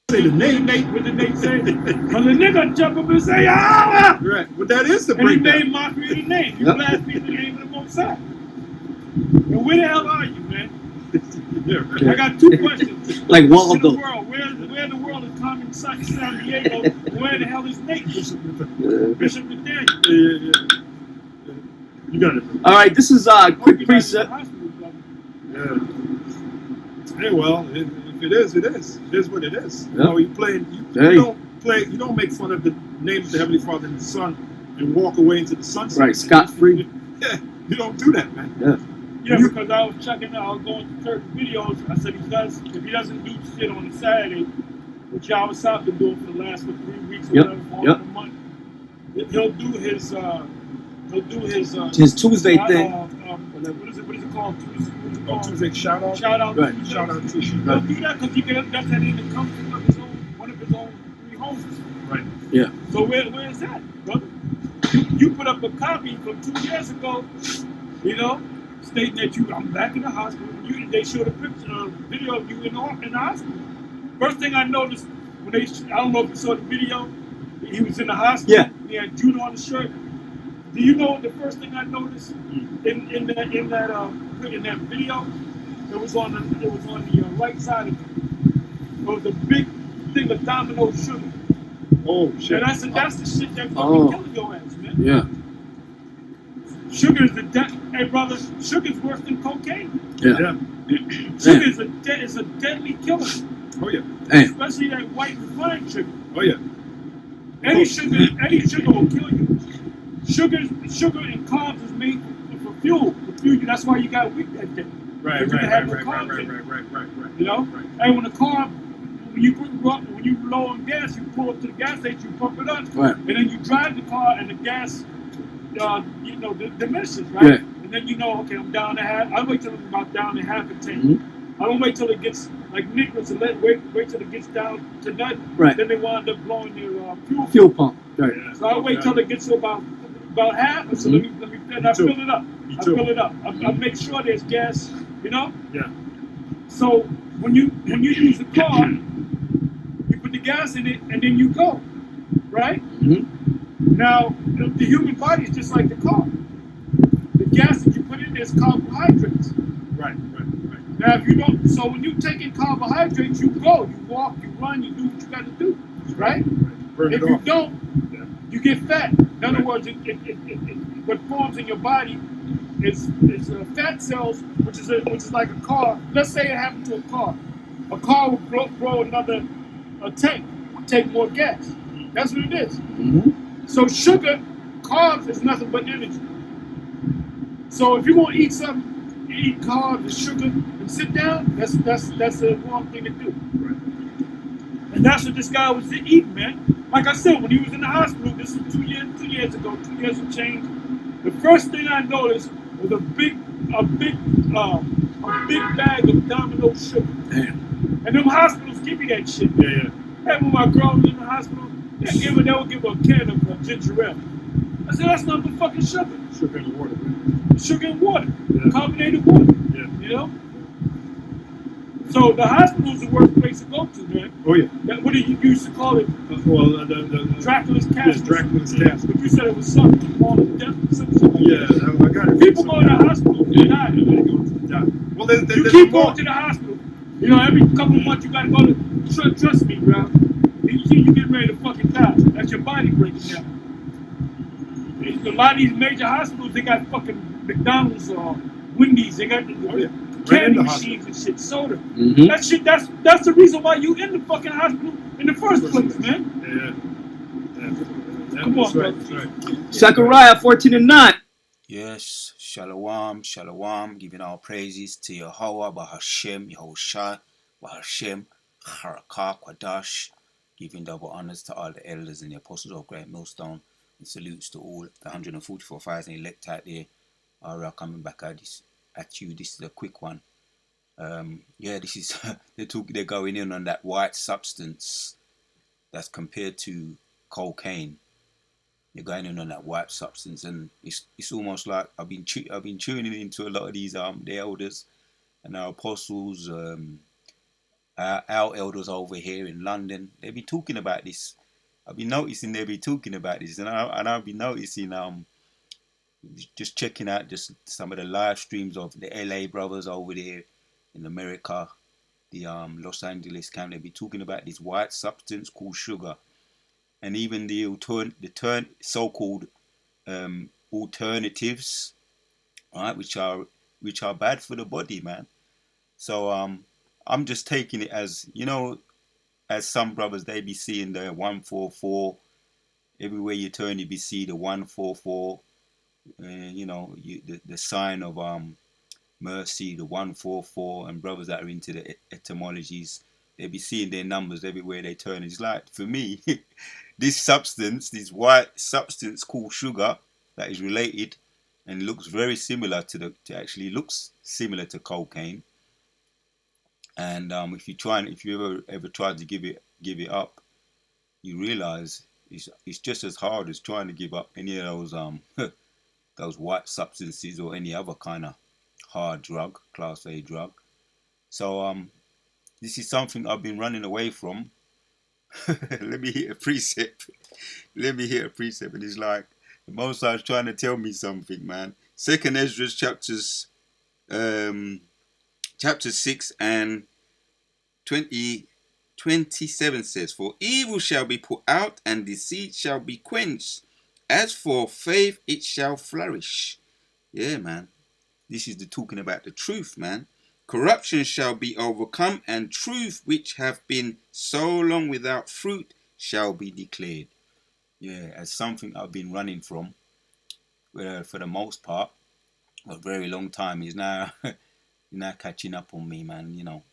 say the name. What did they say? Because the nigga jump up and say, ah! Right. Well, that is the And he breakdown. made mockery of the name. You Yep. blaspheme the name of the Most High. And where the hell are you, man? Yeah, right. I got two questions. Like In Waldo. the world, where in the world is Carmen San Diego? And where the hell is Nate? Bishop Nathaniel. Yeah. You got it. All right, this is quick preset. Yeah. Hey, well, if it is, it is. It is what it is. You know, you don't make fun of the name of the Heavenly Father and the Son and walk away into the sunset. Right, scot-free. Yeah, you don't do that, man. Yeah. Yeah, because I was checking out, I was going to certain videos. I said if he doesn't do shit on a Saturday, which y'all was out been doing for the last 3 weeks or whatever, for a month, he'll do his Tuesday thing. What is it called? Tuesday shout out. Shout out. Right. Shout out to you. He'll do that because that's that in the comfort of one of his own 3 homes. Right. Yeah. So where is that, brother? You put up a copy from 2 years ago, you know, stating that I'm back in the hospital. They showed a video of you in the hospital. First thing I noticed when I don't know if you saw the video, he was in the hospital. Yeah. He had Judah on the shirt. Do you know the first thing I noticed in that video? It was on the right side of it. It was a big thing of Domino sugar. Oh shit! And I said, that's the shit that fucking killing your ass, man. Yeah. Sugar is hey brother, sugar's worse than cocaine. Yeah. Sugar is a deadly killer. Oh yeah. Especially that white refined sugar. Oh yeah. Any sugar will kill you. Sugar and carbs is made for fuel. That's why you got weak that day. Right. You know? Right. And when you low on gas, you pull up to the gas station, you pump it up, and then you drive the car, and the gas, diminishes, right? Yeah. And then okay, I'm down to half. I wait till it's about down to half a tank. I don't wait till it gets like Nicholas and wait till it gets down to nothing. Right. Then they wind up blowing their fuel pump. Right. Yeah. So I wait till it gets to about half. So let me and I fill it up. I make sure there's gas. You know. Yeah. So when you use the car, you put the gas in it and then you go, right? Now the human body is just like the car. The gas that you put in is carbohydrates. Right. Now, if you don't, so when you take in carbohydrates, you go, you walk, you run, you do what you got to do, right? If you don't, you get fat. In other words, what forms in your body is fat cells, which is like a car. Let's say it happened to a car. A car will grow another tank, take more gas. That's what it is. So sugar, carbs is nothing but energy. So if you want to eat something, you eat carbs and sugar and sit down, that's the wrong thing to do. Right. And that's what this guy was eating, man. Like I said, when he was in the hospital, this was 2 years ago, 2 years of change. The first thing I noticed was a big bag of Domino sugar. Damn. And them hospitals give you that shit. Yeah. Hey, when my girl was in the hospital, they would give her a can of ginger ale. I said, that's not the fucking sugar. Sugar and water, man. Sugar and water. Yeah. Carbonated water. Yeah. You know? So the hospital is the worst place to go to, man. Oh yeah. What did you used to call it? Dracula's castle. Yes, Dracula's castle. But you said it was something called death or something. Yeah, I got it. People go to the hospital and die. Well, you keep going to the hospital. You know, every couple of months you gotta go to. Trust me, bro. You get ready to fucking die. That's your body breaking down. A lot of these major hospitals, they got fucking McDonald's or Wendy's. They got candy machines and shit, soda. That shit. That's the reason why you in the fucking hospital in the first place, man. Yeah. Come on, bro. Right. Zechariah 14:9. Yes, shalom, giving all praises to Yahweh, Bahashem, Yahushua, Bahashem, Harakah, Quadash, giving double honors to all the elders and the apostles of Great Millstone, and salutes to all the 144,000 elect out there. We are coming back at you. This is a quick one. This is they're going in on that white substance that's compared to cocaine. You're going in on that white substance, and it's almost like I've been tuning into a lot of these the elders and our apostles, our elders over here in London, they be talking about this. I've been noticing they be talking about this, and I've been noticing just checking out just some of the live streams of the LA brothers over there in America, the Los Angeles camp. They be talking about this white substance called sugar, and even the so-called alternatives, right, which are bad for the body, man. So I'm just taking it as, you know, as some brothers, they be seeing the 144 everywhere you turn. You be see the 144, you know, the sign of mercy, the 144, and brothers that are into the etymologies, they be seeing their numbers everywhere they turn. It's like, for me, this white substance called sugar, that is related and looks very similar actually looks similar to cocaine. And if you ever tried to give it up, you realize it's just as hard as trying to give up any of those those white substances or any other kind of hard drug, class A drug. So this is something I've been running away from. Let me hit a precept. And it's like the Most High is trying to tell me something, man. Second Ezra chapter 6 and 27 says, "For evil shall be put out, and deceit shall be quenched. As for faith, it shall flourish." Yeah, man. This is the talking about the truth, man. "Corruption shall be overcome, and truth, which have been so long without fruit, shall be declared." Yeah, as something I've been running from for the most part, a very long time, is now now catching up on me, man. You know,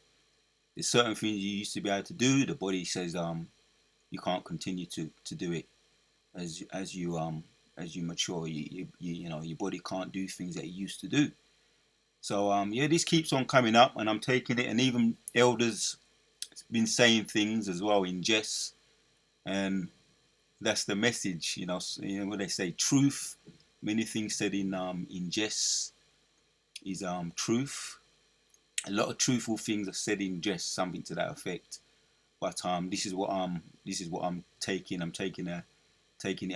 there's certain things you used to be able to do. The body says you can't continue to do it as you mature. You know, your body can't do things that it used to do. So yeah, this keeps on coming up, and I'm taking it. And even elders been saying things as well in jest, and that's the message. You know what they say, truth. Many things said in jest is truth. A lot of truthful things are said in jest, something to that effect. But this is what I'm taking. I'm taking it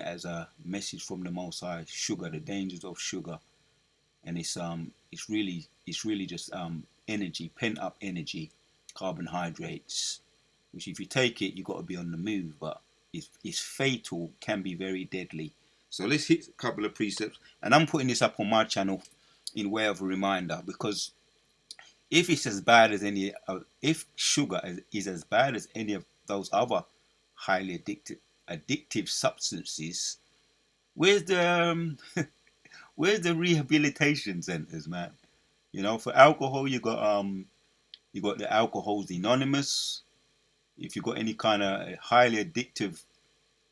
as a message from the Most High. Sugar, the dangers of sugar, and it's really just energy, pent up energy, carbohydrates, which if you take it, you got to be on the move. But it's fatal, can be very deadly. So let's hit a couple of precepts, and I'm putting this up on my channel in way of a reminder, because if it's as bad as if sugar is as bad as any of those other highly addictive substances, where's the where's the rehabilitation centers, man? You know, for alcohol, you got the Alcohol's Anonymous. If you got any kind of highly addictive,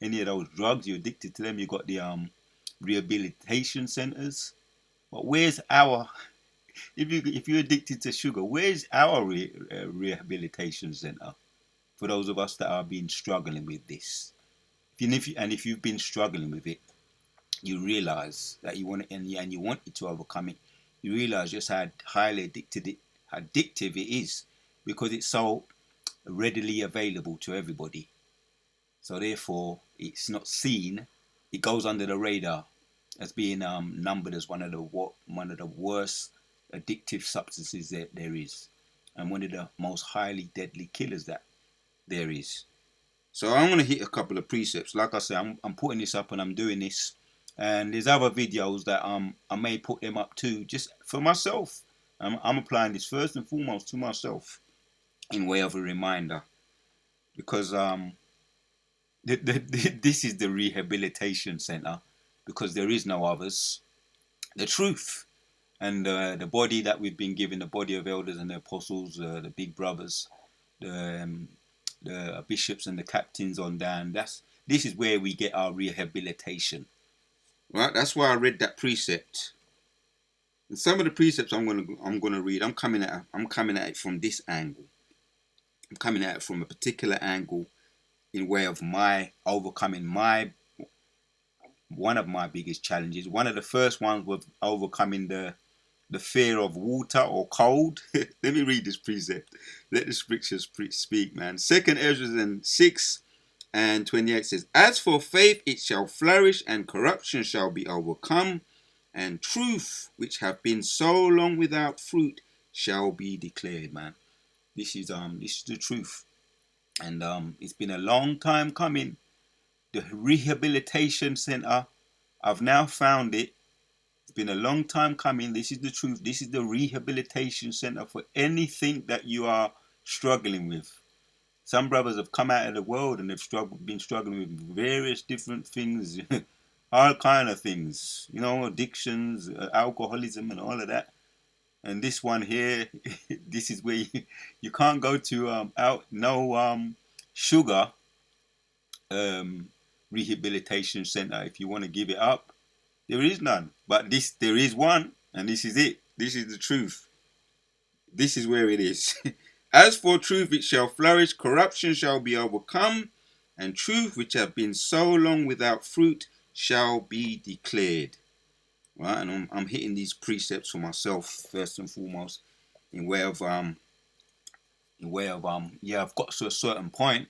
any of those drugs, you're addicted to them, you got the rehabilitation centers. But where's our if you're addicted to sugar, where's our rehabilitation center for those of us that are been struggling with this? If you've been struggling with it, you realize that you want it, and you want it to overcome it. You realize just how highly addictive it is, because it's so readily available to everybody. So therefore, it's not seen. It goes under the radar as being numbered as one of the worst addictive substances that there is, and one of the most highly deadly killers that there is. So I'm going to hit a couple of precepts. Like I said, I'm putting this up and I'm doing this, and there's other videos that I may put them up too, just for myself. I'm applying this first and foremost to myself in way of a reminder, because this is the rehabilitation center, because there is no others. The truth. And the body that we've been given, the body of elders and the apostles, the big brothers, the bishops and the captains on down. This is where we get our rehabilitation. Right. That's why I read that precept. And some of the precepts I'm gonna read. I'm coming at it from this angle. I'm coming at it from a particular angle, in way of my overcoming one of my biggest challenges. One of the first ones was overcoming the the fear of water or cold. Let me read this precept. Let the scriptures speak, man. 2nd Ezra 6:28 says, "As for faith, it shall flourish, and corruption shall be overcome, and truth, which have been so long without fruit, shall be declared." Man, this is the truth, and it's been a long time coming. The rehabilitation center, I've now found it. It's been a long time coming. This is the truth. This is the rehabilitation center for anything that you are struggling with. Some brothers have come out of the world and they've been struggling with various different things, all kind of things, addictions, alcoholism, and all of that. And this one here, this is where you can't go to sugar rehabilitation center if you want to give it up. There is none, but there is one, and this is it. This is the truth. This is where it is. As for truth, it shall flourish, corruption shall be overcome, and truth, which have been so long without fruit, shall be declared. Right, and I'm hitting these precepts for myself first and foremost, in way of I've got to a certain point.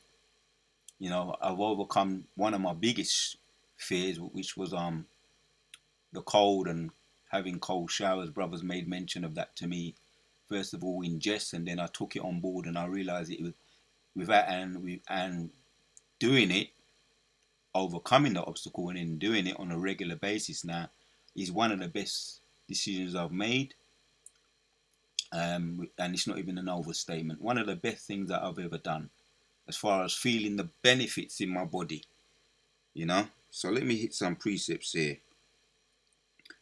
I've overcome one of my biggest fears, which was the cold and having cold showers. Brothers made mention of that to me, first of all in jest, and then I took it on board and I realized it was without and doing it, overcoming the obstacle and then doing it on a regular basis now is one of the best decisions I've made. And it's not even an overstatement. One of the best things that I've ever done as far as feeling the benefits in my body. So let me hit some precepts here.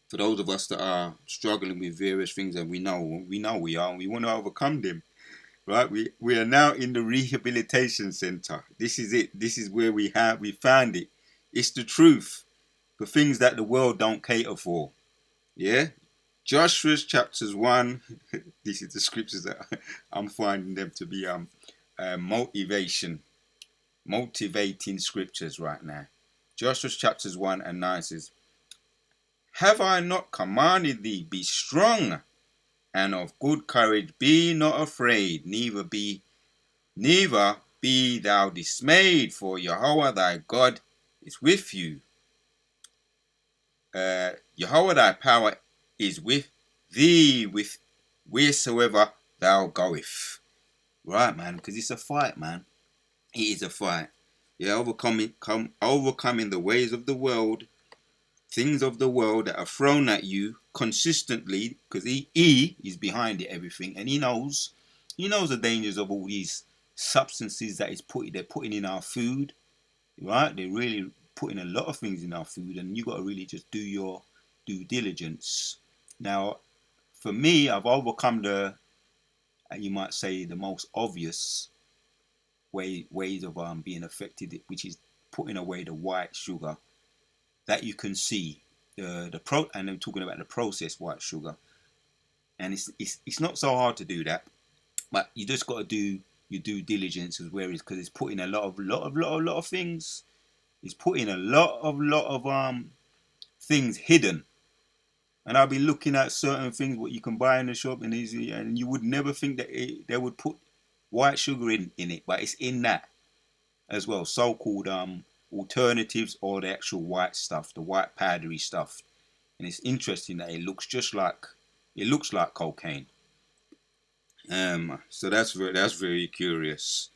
For those of us that are struggling with various things, and we know we are, and we want to overcome them, right? We are now in the rehabilitation center. This is it. This is where we found it. It's the truth. The things that the world don't cater for. Yeah? Joshua chapters 1. This is the scriptures that I'm finding them to be motivating scriptures right now. Joshua chapters 1:9 says, "Have I not commanded thee, be strong and of good courage, be not afraid, neither be thou dismayed, for Yahweh thy God is with you. Yahweh thy power is with thee, with wheresoever thou goest." Right, man, because it's a fight, man. It is a fight. Yeah, overcoming the ways of the world, things of the world that are thrown at you consistently, because he is behind it, everything, and he knows the dangers of all these substances that they're putting in our food, right? They're really putting a lot of things in our food, and you got to really just do your due diligence. Now, for me, I've overcome you might say, the most obvious ways of being affected, which is putting away the white sugar that you can see, and I'm talking about the processed white sugar, and it's not so hard to do that, but you just got to do your due diligence as well, because it's putting a lot of things. It's putting a lot of things hidden, and I've been looking at certain things what you can buy in the shop, and you would never think that they would put white sugar in it, but it's in that as well, so-called alternatives, or the actual white stuff, the white powdery stuff. And it's interesting that it looks like cocaine. So that's very curious,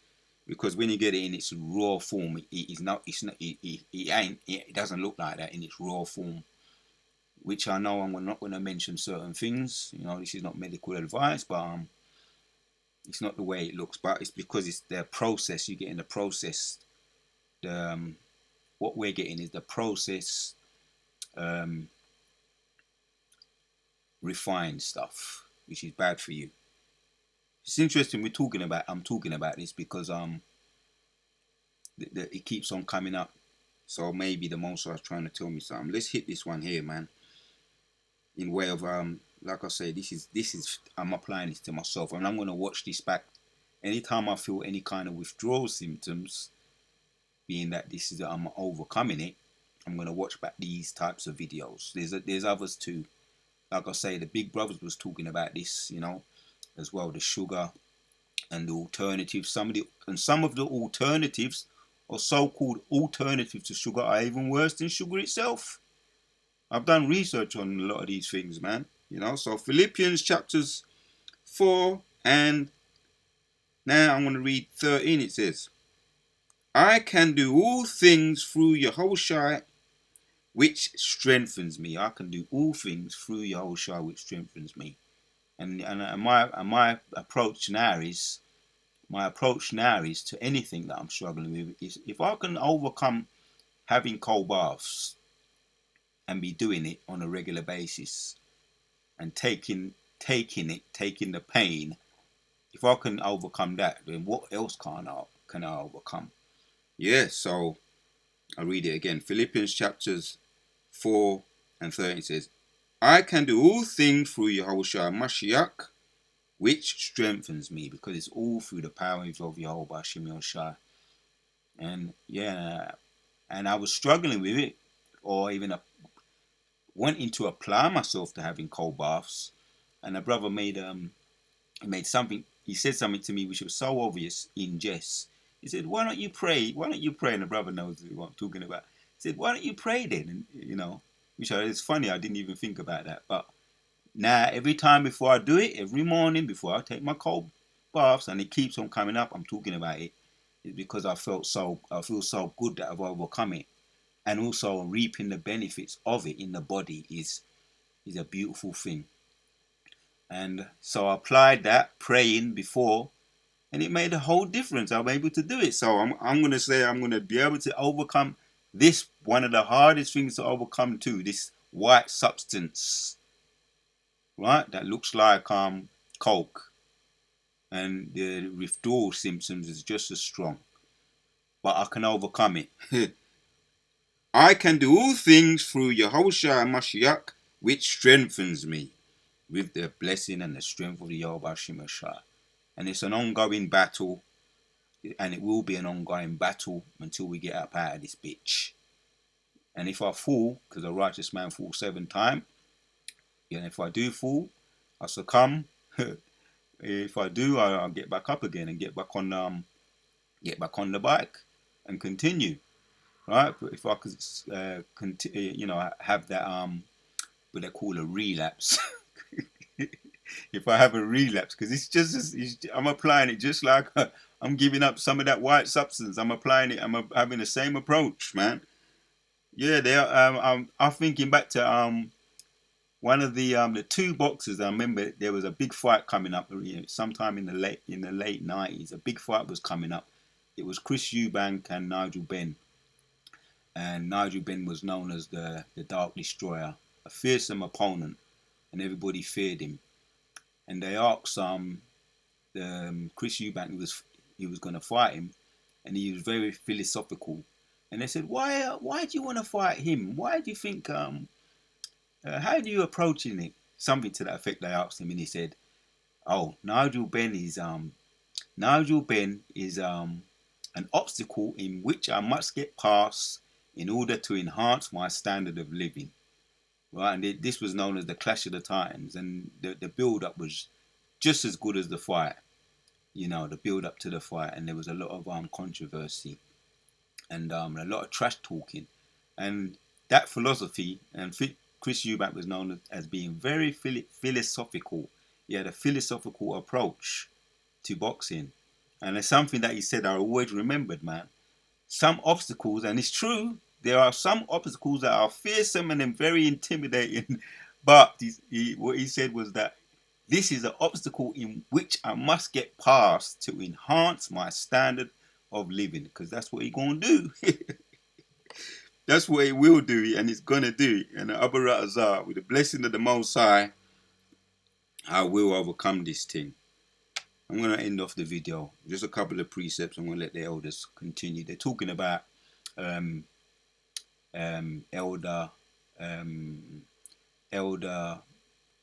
because when you get it in its raw form, it doesn't look like that in its raw form. Which I know I'm not going to mention certain things. This is not medical advice, but it's not the way it looks. But it's because it's the process. You get in the process. What we're getting is the process, refined stuff, which is bad for you. It's interesting I'm talking about this because it keeps on coming up. So maybe the Most High is trying to tell me something. Let's hit this one here, man. In way of like I say, this is I'm applying this to myself, and I'm going to watch this back anytime I feel any kind of withdrawal symptoms. Being that I'm overcoming it, I'm going to watch back these types of videos. There's others too, like I say, the big brothers was talking about this, you know, as well, the sugar and the alternatives. Some of the alternatives, or so-called alternatives to sugar, are even worse than sugar itself. I've done research on a lot of these things, man. You know, so Philippians chapters 4 and now I'm going to read 13. It says, I can do all things through Yahushua, which strengthens me. I can do all things through Yahushua, which strengthens me. And my approach now is to anything that I'm struggling with is, if I can overcome having cold baths and be doing it on a regular basis and taking the pain, if I can overcome that, then what else can I overcome? Yeah, so I'll read it again. Philippians chapters 4 and 13 says, I can do all things through Yahushua Mashiach, which strengthens me, because it's all through the power of Yahuwah Shem Yahushua. And yeah, and I was struggling with it, or even wanting to apply myself to having cold baths. And a brother he said something to me which was so obvious in jest. He said, why don't you pray? Why don't you pray? And the brother knows what I'm talking about. He said, why don't you pray then? And, you know, it's funny, I didn't even think about that. But now, every time before I do it, every morning before I take my cold baths, and it keeps on coming up, I'm talking about it, it's because I feel so good that I've overcome it. And also reaping the benefits of it in the body is a beautiful thing. And so I applied that praying before, and it made a whole difference. I'm able to do it. So I'm going to say I'm going to be able to overcome this, one of the hardest things to overcome too, this white substance, right? That looks like coke, and the withdrawal symptoms is just as strong. But I can overcome it. I can do all things through Yahushua Mashiach, which strengthens me, with the blessing and the strength of the Yahuwah Shemashah. And it's an ongoing battle, and it will be an ongoing battle until we get up out of this bitch. And if I fall, because a righteous man falls 7 times, and if I do fall, I succumb. If I do, I'll get back up again and get back on the bike and continue. Right? But if I could continue, you know, have that what they call a relapse. If I have a relapse, because I'm applying it just like I'm giving up some of that white substance. I'm applying it. I'm having the same approach, man. Yeah, I'm thinking back to one of the 2 boxers. I remember there was a big fight coming up, you know, sometime in the late 90s. A big fight was coming up. It was Chris Eubank and Nigel Benn. And Nigel Benn was known as the Dark Destroyer, a fearsome opponent, and everybody feared him. And they asked Chris Eubank, he was going to fight him, and he was very philosophical. And they said, why do you want to fight him? Why do you think, how do you approach it? Something to that effect they asked him, and he said, oh, Nigel Benn is an obstacle in which I must get past in order to enhance my standard of living. Right, and this was known as the Clash of the Titans, and the build-up was just as good as the fight. You know, the build-up to the fight, and there was a lot of controversy and a lot of trash talking, and that philosophy. And Chris Eubank was known as being very philosophical. He had a philosophical approach to boxing, and it's something that he said I always remembered, man. Some obstacles, and it's true, there are some obstacles that are fearsome and very intimidating, but what he said was that this is an obstacle in which I must get past to enhance my standard of living, because that's what he's going to do. That's what he will do, and he's going to do it. And Abba Ratazar, with the blessing of the Most High, I will overcome this thing. I'm going to end off the video. Just a couple of precepts. I'm going to let the elders continue. They're talking about elder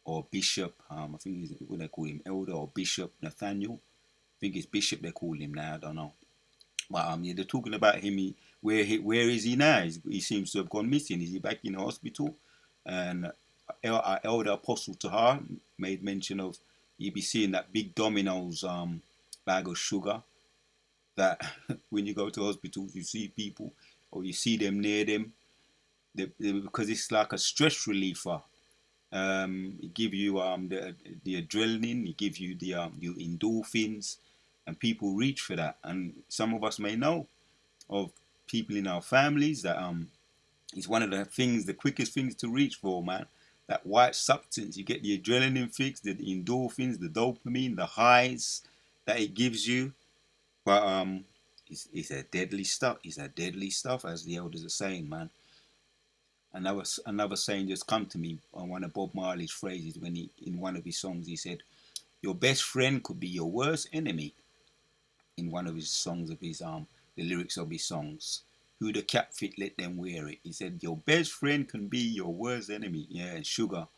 or bishop. I think what they call him, elder or bishop Nathaniel. I think it's bishop they call him now. I don't know. But yeah, they're talking about him. Where is he now? He seems to have gone missing. Is he back in the hospital? And our elder apostle Tahar made mention of, you be seeing that big Domino's bag of sugar that when you go to hospitals you see people, or you see them near them, because it's like a stress reliever. It give you the adrenaline, it give you the endorphins, and people reach for that. And some of us may know of people in our families that it's one of the quickest things to reach for, man. That white substance, you get the adrenaline fix, the endorphins, the dopamine, the highs that it gives you. But it's a deadly stuff. It's a deadly stuff, as the elders are saying, man. Another saying just come to me on one of Bob Marley's phrases when he, in one of his songs, he said, "Your best friend could be your worst enemy." In one of his songs of his the lyrics of his songs, "Who the cap fit, let them wear it." He said, "Your best friend can be your worst enemy." Yeah, and sugar,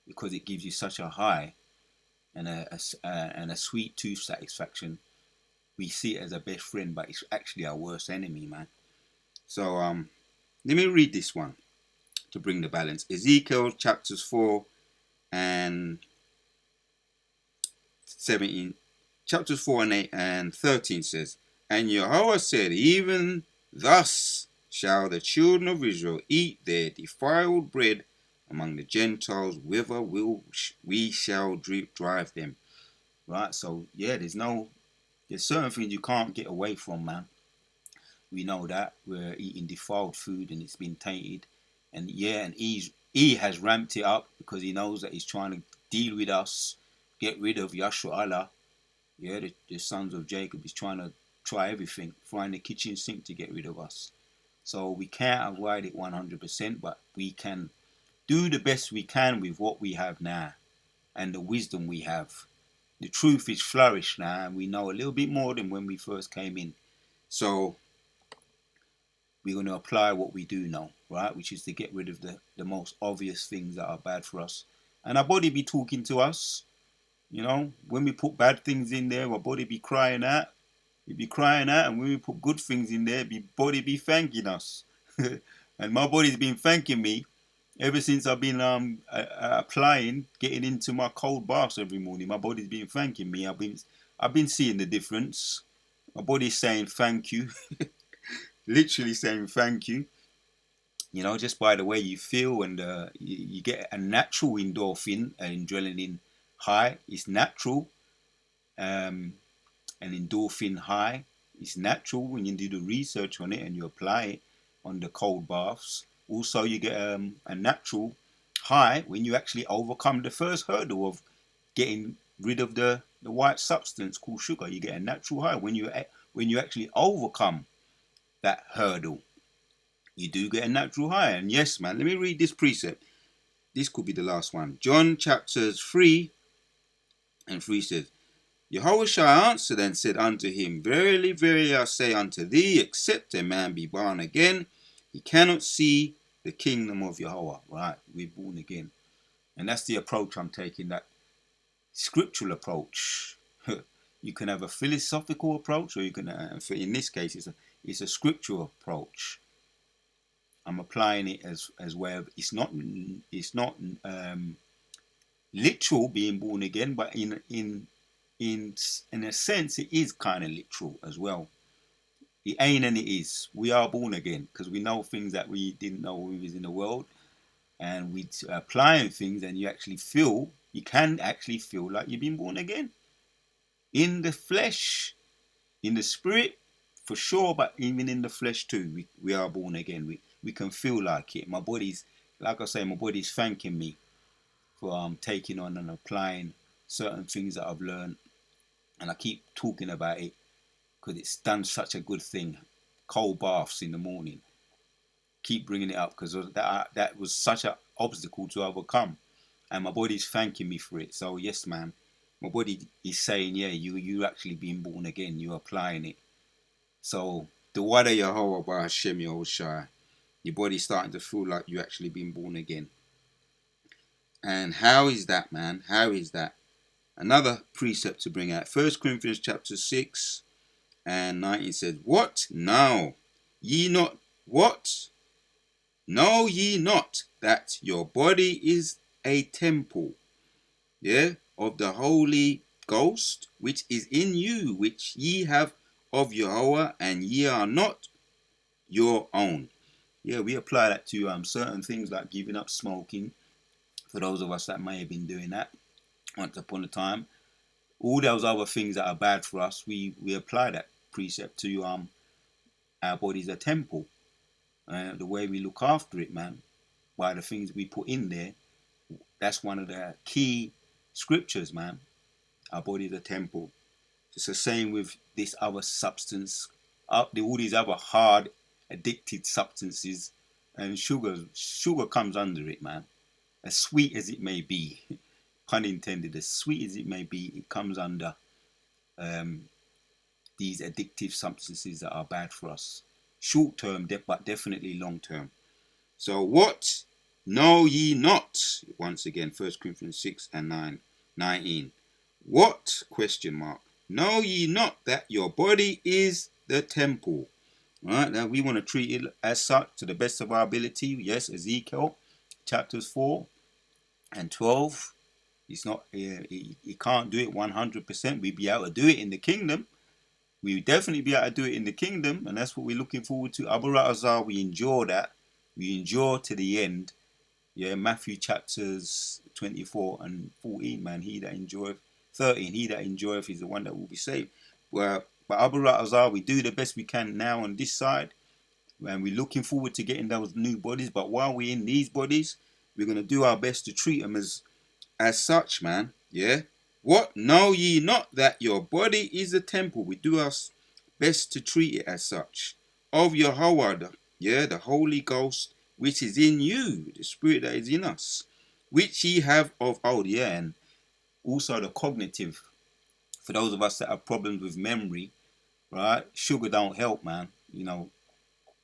because it gives you such a high and a sweet tooth satisfaction. We see it as a best friend, but it's actually our worst enemy, man. So let me read this one to bring the balance. Ezekiel chapters 4 and 17, chapters 4 and 8 and 13 says, "And Yahweh said, even thus shall the children of Israel eat their defiled bread among the Gentiles, whither we shall drive them." Right, so yeah, there's certain things you can't get away from, man. We know that we're eating defiled food and it's been tainted. And yeah, and he has ramped it up because he knows that he's trying to deal with us, get rid of Yashua Allah. Yeah, the sons of Jacob is trying to try everything, find the kitchen sink to get rid of us. So we can't avoid it 100%, but we can do the best we can with what we have now and the wisdom we have. The truth is flourished now, and we know a little bit more than when we first came in. So we're going to apply what we do know, right? Which is to get rid of the most obvious things that are bad for us. And our body be talking to us. You know, when we put bad things in there, our body be crying out. It be crying out. And when we put good things in there, body be thanking us. And my body's been thanking me ever since I've been applying, getting into my cold baths every morning. My body's been thanking me. I've been seeing the difference. My body's saying thank you. Literally saying thank you, you know, just by the way you feel, and you get a natural endorphin, an adrenaline high. It's natural. An endorphin high is natural when you do the research on it and you apply it on the cold baths. Also, you get a natural high when you actually overcome the first hurdle of getting rid of the white substance called sugar. You get a natural high when you actually overcome that hurdle. You do get a natural high. And yes, man, let me read this precept. This could be the last one. John chapters 3 and 3 says, "Yahushua answered and said unto him, Verily, verily, I say unto thee, except a man be born again, he cannot see the kingdom of Yahweh." Right, we're born again. And that's the approach I'm taking, that scriptural approach. You can have a philosophical approach, or you can, in this case, it's a scriptural approach. I'm applying it as well. It's not literal being born again, but in a sense it is kind of literal as well. It ain't and it is. We are born again because we know things that we didn't know when we was in the world, and we applying things, and you can actually feel like you've been born again in the flesh, in the spirit. For sure, but even in the flesh too, we are born again. We can feel like it. My body's, like I say, my body's thanking me for taking on and applying certain things that I've learned. And I keep talking about it because it's done such a good thing. Cold baths in the morning. Keep bringing it up because that was such an obstacle to overcome. And my body's thanking me for it. So yes, man, my body is saying, yeah, you actually being born again. You're applying it. So the Wada Yahweh by Hashem Yahushua, your body's starting to feel like you actually been born again. And how is that, man? How is that? Another precept to bring out. 1 Corinthians chapter 6 and 19 says, "What now? Ye not what? Know ye not that your body is a temple, yeah, of the Holy Ghost, which is in you, which ye have of Yahweh, and ye are not your own. Yeah, we apply that to certain things like giving up smoking. For those of us that may have been doing that once upon a time, all those other things that are bad for us, we apply that precept to our body's a temple. The way we look after it, man, by the things we put in there, that's one of the key scriptures, man. Our body is a temple. It's the same with this other substance, all these other hard, addicted substances, and sugar comes under it, man. As sweet as it may be, pun intended, as sweet as it may be, it comes under these addictive substances that are bad for us. Short term, but definitely long term. So what know ye not? Once again, 1 Corinthians 6 and 19. What, question mark, know ye not that your body is the temple? All right, now we want to treat it as such to the best of our ability. Yes, Ezekiel chapters 4 and 12. It's not, he can't do it 100%. We'd be able to do it in the kingdom. We would definitely be able to do it in the kingdom, and that's what we're looking forward to. Abu Ratazar, we endure that. We endure to the end. Yeah, Matthew chapters 24 and 14, man. He that enjoyeth, 13, he that enjoyeth is the one that will be saved. Well, but Abu Ratazar, we do the best we can now on this side, and we're looking forward to getting those new bodies. But while we're in these bodies, we're going to do our best to treat them as such, man. Yeah. What know ye not that your body is a temple? We do our best to treat it as such. Of Yahweh, yeah, the Holy Ghost, which is in you, the Spirit that is in us, which ye have of old, yeah, and also the cognitive. For those of us that have problems with memory, right? Sugar don't help, man. You know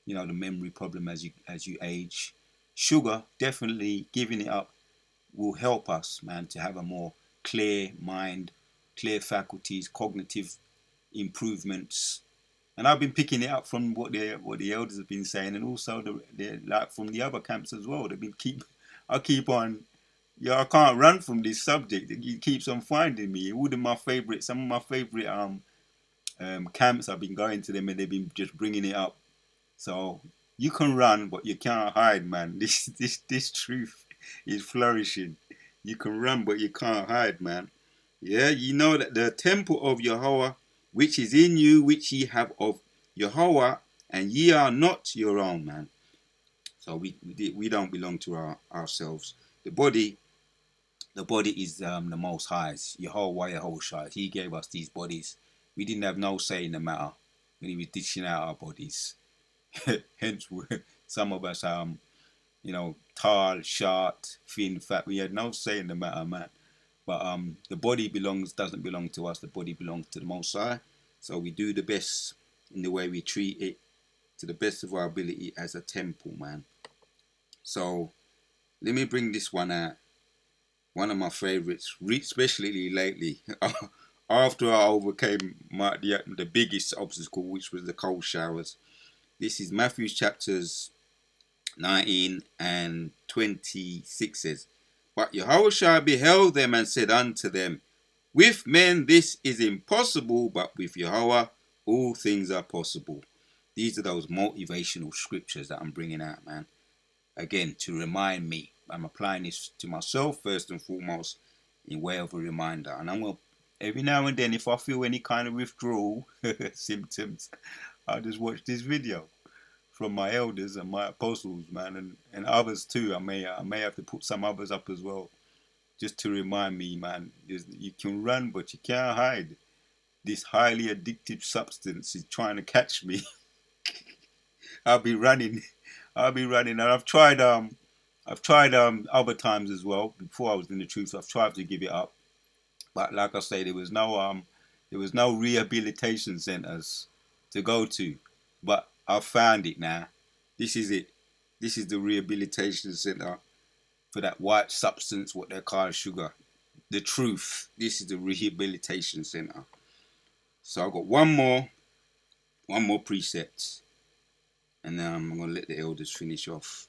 the memory problem as you age. Sugar, definitely giving it up will help us, man, to have a more clear mind, clear faculties, cognitive improvements. And I've been picking it up from what the elders have been saying, and also like from the other camps as well. I keep on, yeah, I can't run from this subject. It keeps on finding me. Some of my favorite camps, I've been going to them, and they've been just bringing it up. So you can run, but you can't hide, man. This truth is flourishing. You can run, but you can't hide, man. Yeah, you know that the temple of Yahweh, which is in you, which ye have of Yahweh, and ye are not your own, man. So we don't belong to ourselves. The body is the Most High's. Yahweh Yahushua. He gave us these bodies. We didn't have no say in the matter when he was dishing out our bodies. Hence, some of us, tall, short, thin, fat. We had no say in the matter, man. But the body doesn't belong to us. The body belongs to the Most High. So we do the best in the way we treat it to the best of our ability as a temple, man. So let me bring this one out. One of my favorites, especially lately, after I overcame the biggest obstacle, which was the cold showers. This is Matthew chapters 19 and 26 says, But Yahushua beheld them and said unto them, With men this is impossible, but with Yahweh all things are possible. These are those motivational scriptures that I'm bringing out, man. Again, to remind me. I'm applying this to myself first and foremost in way of a reminder. And I'm going to, every now and then, if I feel any kind of withdrawal symptoms, I'll just watch this video from my elders and my apostles, man, and others too. I may have to put some others up as well, just to remind me, man, you can run, but you can't hide. This highly addictive substance is trying to catch me. I'll be running, and I've tried other times as well. Before I was in the truth, I've tried to give it up, but like I say, there was no rehabilitation centers to go to, but I've found it now. This is it. This is the rehabilitation center for that white substance, what they call sugar. The truth. This is the rehabilitation center. So I've got one more precept, and then I'm going to let the elders finish off.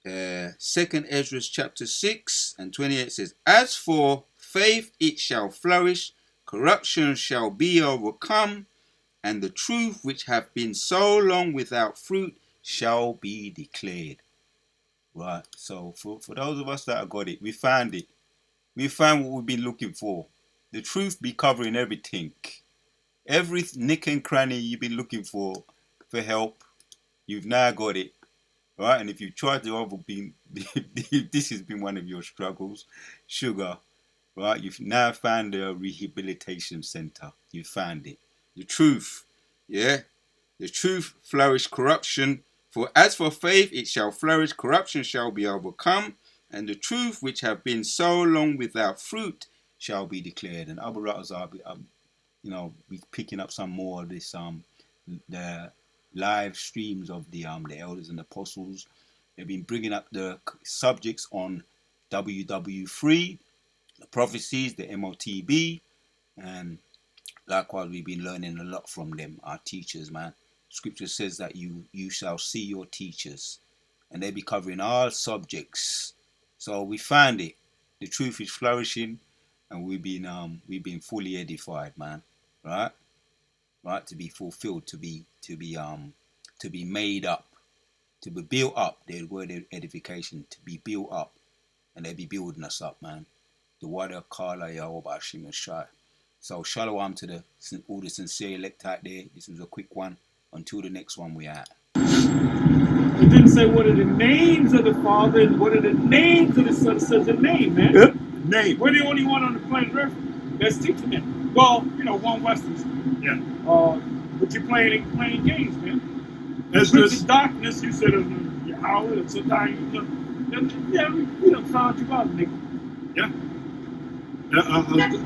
2nd Ezra chapter 6 and 28 says, As for faith, it shall flourish, corruption shall be overcome, and the truth which hath been so long without fruit shall be declared. Right, so for those of us that have got it, we found it. We found what we've been looking for. The truth be covering everything. Every nick and cranny you've been looking for help, you've now got it. Right, and if you've tried to overbeen, if this has been one of your struggles, sugar, right, you've now found a rehabilitation center. You found it. The truth, yeah, the truth flourish corruption. For as for faith, it shall flourish, corruption shall be overcome, and the truth which have been so long without fruit shall be declared. And Abu Razar, be picking up some more of this, the live streams of the elders and apostles. They've been bringing up the subjects on WW3, the prophecies, the MOTB, and likewise we've been learning a lot from them, our teachers, man. Scripture says that you shall see your teachers, and they be covering all subjects. So we found it. The truth is flourishing, and we've been fully edified, man. Right, to be fulfilled, to be made up, to be built up. The word edification, to be built up, and they be building us up, man. The word of Kala Yahweh Hashem Shai. So shalom to all the sincere elect out there. This was a quick one. Until the next one we at. It didn't say what are the names of the Father and what are the names of the Son. It says the name, man. Yep. Name. We're the only one on the planet Earth that's teaching that. Well, one Westerns. Yeah. But you're playing games, man. That's Prince just of Darkness, you said, Howard, and sometimes, we done found you out, nigga. yeah.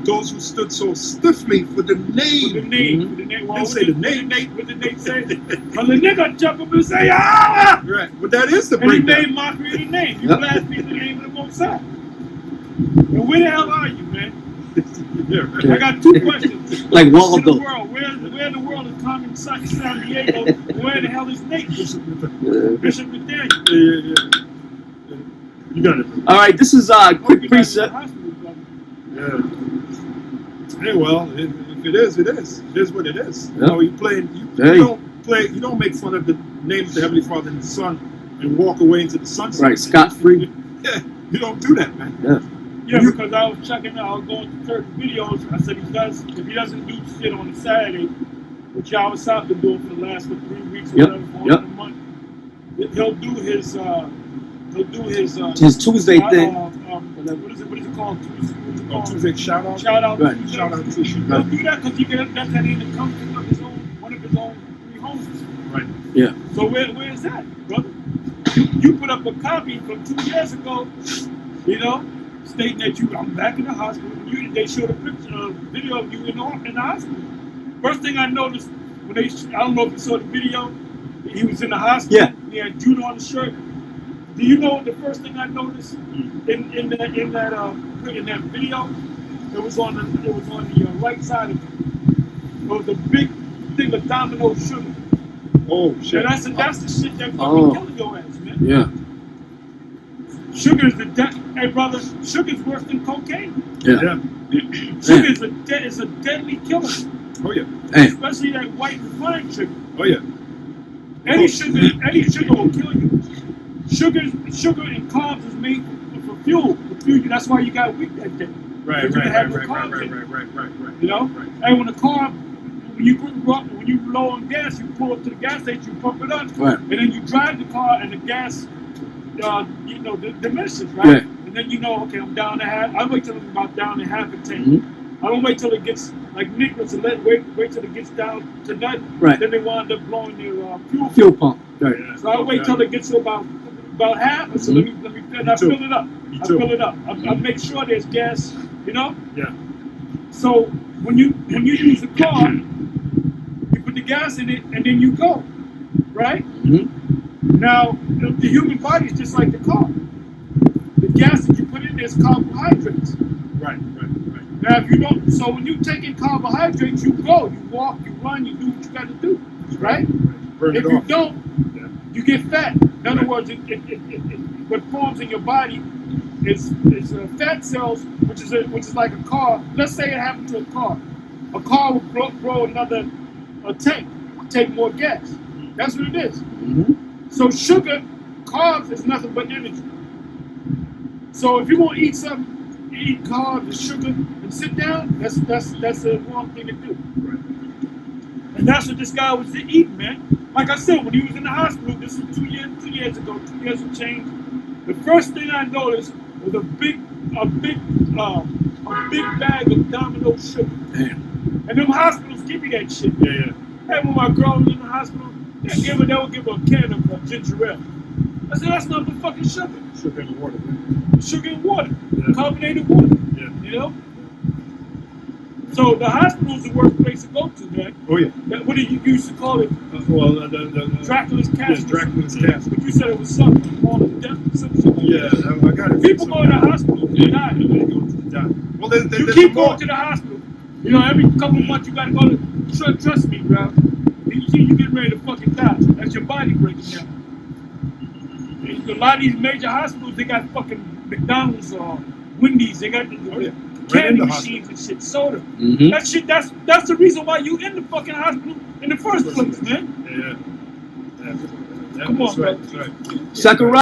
Those who stood so stiffly for the name. With the name. With the name. Well, Didn't say the name. What did they say? Well, the nigga jump up and say, ah! Right. But that is the And he breakdown. made mockery of the name. You blaspheme the name of the Most High. And where the hell are you, man? Yeah, right. I got two questions. Like In the Waldo. world, where in the world is Carmen San Diego? Where the hell is Nate? Bishop Nathaniel. Yeah. You got it. All right, this is quick precept. Yeah. Hey, well, if it is, it is. It is what it is. Yeah. You don't make fun of the name of the Heavenly Father and the Son and walk away into the sunset. Right, scot-free. Yeah, you don't do that, man. Yeah. Yeah, because I was checking out, I was going to church videos. I said if he doesn't do shit on a Saturday, which y'all was out been doing for the last 3 weeks or whatever, for a month, he'll do his Tuesday thing. What is it called? Tuesday shout out. Shout out. Right. Shout out to you. He'll do that because that's how he comes to one of his own 3 homes. Right. Yeah. So where is that, brother? You put up a copy from 2 years ago, stating that I'm back in the hospital. They showed a video of you in the hospital. First thing I noticed when I don't know if you saw the video, he was in the hospital. Yeah. He had Judah on the shirt. Do you know what the first thing I noticed in that video? It was on the right side of it. It was a big thing of Domino sugar. Oh shit! And that's the shit that fucking killing your ass, man. Yeah. Sugar is hey brother, sugar's worse than cocaine. Yeah. Sugar is a deadly killer. Oh yeah. Damn. Especially that white refined sugar. Oh yeah. Any sugar will kill you. Sugar and carbs is made for fuel. That's why you got weak that day. Right. You know? Right. And when the carb, when you low on gas, you pull up to the gas station, you pump it up, Right. and then you drive the car, and the gas, diminishes, right? Right. And then okay, I'm down to half. I wait till it's about down to half a tank. Mm-hmm. I don't wait till it gets like Nicholas and wait till it gets down to nothing. Right. Then they wind up blowing their Fuel pump. Right. Yeah. So I wait till it gets to about half. And so let me and I fill it up. I fill it up. I make sure there's gas. Yeah. So when you use a car, you put the gas in it and then you go, right? Mm-hmm. Now the human body is just like the car. The gas that you put in there is carbohydrates. Right. Now if you don't, so when you take in carbohydrates, you go, you walk, you run, you do what you got to do, right? Burn If it you off. don't, you get fat. In other words, what forms in your body is fat cells, which is like a car. Let's say it happened to a car. A car will grow another tank, take more gas. That's what it is. Mm-hmm. So sugar, carbs is nothing but energy. So if you want to eat something, you eat carbs and sugar and sit down, that's the wrong thing to do. And that's what this guy was eating, man. Like I said, when he was in the hospital, this was 2 years ago, 2 years of change. The first thing I noticed was a big bag of Domino sugar. Damn. And them hospitals give you that shit. Yeah. Hey, when my girl was in the hospital, they would give her a can of ginger ale. I said, that's not the fucking sugar. Sugar in the water. Man. Sugar and water. Yeah. Carbonated water. Yeah. You know? So the hospital is the worst place to go to, man. Oh yeah. What did you used to call it? Dracula's castle. Yes, Dracula's castle. But you said it was something called a death or some shit like Yeah, that. I got it. People go to the hospital and die. They go to the doctor. Well, You keep going to the hospital. You know, every couple of months you gotta go to. Trust me, bro. You get ready to fucking die. That's your body breaking down. And a lot of these major hospitals, they got fucking McDonald's or Wendy's. They got the candy machines and shit, soda. Mm-hmm. That shit. That's the reason why you in the fucking hospital in the first place, man. Yeah. Come on, that's right. bro. That's right. Zachariah.